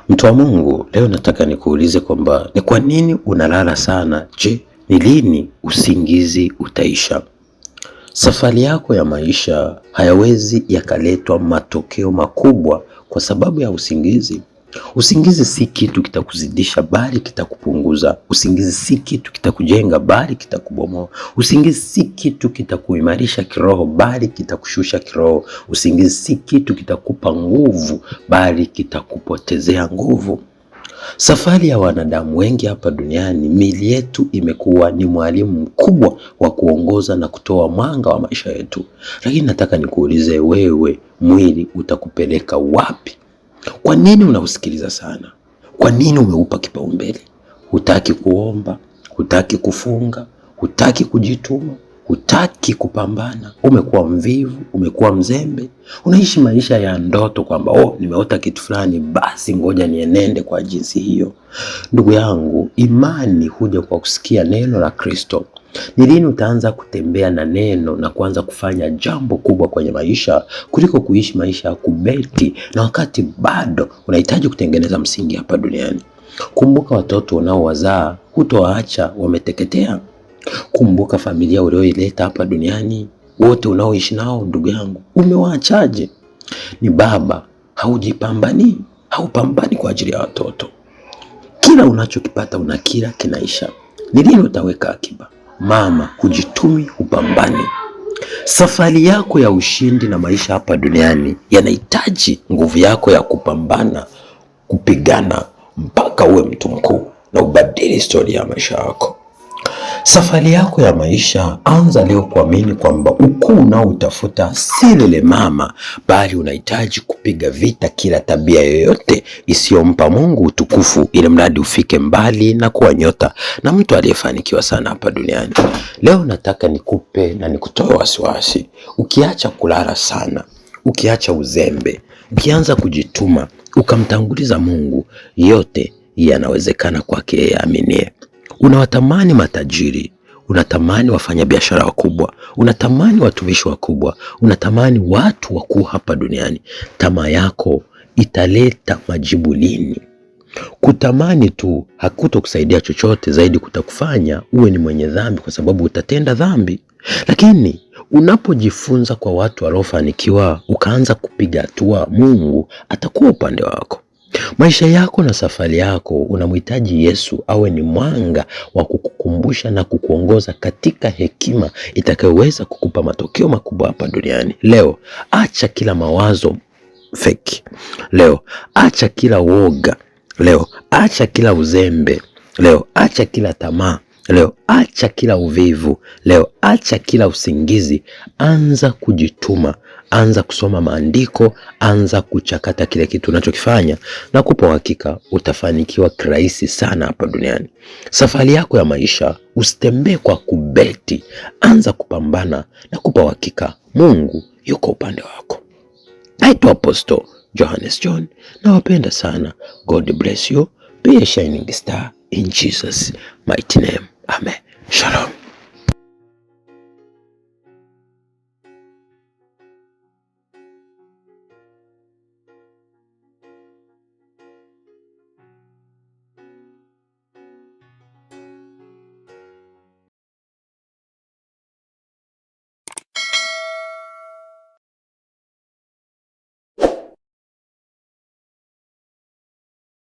Mtu wa Mungu, leo nataka nikuulize kwamba ni kwa nini unalala sana? Je, ni lini usingizi utaisha? Safari yako ya maisha hayawezi yakaletwa matokeo makubwa kwa sababu ya usingizi. Usingizi si kitu kitakuzidisha bali kitakupunguza. Usingizi si kitu kitakujenga bali kitakubomoa. Usingizi si kitu kitakuimarisha kiroho bali kitakushusha kiroho. Usingizi si kitu kitakupa nguvu bali kitakupotezea nguvu. Safari ya wanadamu wengi hapa duniani, miili yetu imekuwa ni mwalimu mkubwa wa kuongoza na kutoa mwanga wa maisha yetu. Lakini nataka nikuulize wewe, mwili utakupeleka wapi? Kwa nini unausikiliza sana? Kwa nini umeupa kipaumbele? Hutaki kuomba, hutaki kufunga, hutaki kujituma, hutaki kupambana. Umekuwa mvivu, umekuwa mzembe. Unaishi maisha ya ndoto kwamba nimeota kitu fulani, basi ngoja nienende kwa jinsi hiyo. Ndugu yangu, imani huja kwa kusikia neno la Kristo. Ni lini utaanza kutembea na neno na kuanza kufanya jambo kubwa kwenye maisha kuliko kuishi maisha ya kubeti na wakati bado unahitaji kutengeneza msingi hapa duniani? Kumbuka watoto unaowazaa, hutowaacha wameteketea. Kumbuka familia ulioileta hapa duniani, wote unaoishi nao ndugu yangu, umewaachaje? Ni baba, haupambani kwa ajili ya watoto. Kila unachokipata unakila kinaisha. Ni lini utaweka akiba? Mama, hujitumi, hupambani. Safari yako ya ushindi na maisha hapa duniani yanahitaji nguvu yako ya kupambana, kupigana mpaka uwe mtu mkuu na ubadili historia ya maisha yako. Safari yako ya maisha, anza leo kuamini kwamba ukuu unaoutafuta si lile mama, bali unahitaji kupiga vita kila tabia yoyote isiyompa Mungu utukufu, ili mradi ufike mbali na kuwa nyota na mtu aliyefanikiwa sana hapa duniani. Leo nataka nikupe na nikutoe wasiwasi. Ukiacha kulala sana, ukiacha uzembe, ukianza kujituma, ukamtanguliza Mungu, yote yanawezekana kwake yeye aaminie. Unawatamani matajiri, unatamani wafanyabiashara wakubwa, unatamani watumishi wakubwa, unatamani watu wakuu hapa duniani. Tamaa yako italeta majibu lini? Kutamani tu hakutokusaidia chochote, zaidi kutakufanya uwe ni mwenye dhambi, kwa sababu utatenda dhambi. Lakini unapojifunza kwa watu waliofanikiwa, ukaanza kupiga hatua, Mungu atakuwa upande wako. Maisha yako na safari yako unamhitaji Yesu awe ni mwanga wa kukukumbusha na kukuongoza katika hekima itakayoweza kukupa matokeo makubwa hapa duniani. Leo acha kila mawazo feki. Leo acha kila woga. Leo acha kila uzembe. Leo acha kila tamaa. Leo acha kila uvivu. Leo acha kila usingizi. Anza kujituma, anza kusoma maandiko, anza kuchakata kile kitu unachokifanya, na kupa uhakika utafanikiwa kirahisi sana hapa duniani. Safari yako ya maisha usitembee kwa kubeti, anza kupambana, na kupa uhakika Mungu yuko upande wako. Naitwa Apostle Johannes John, nawapenda sana. God bless you. Be a shining star in Jesus mighty name. Amen. Shalom.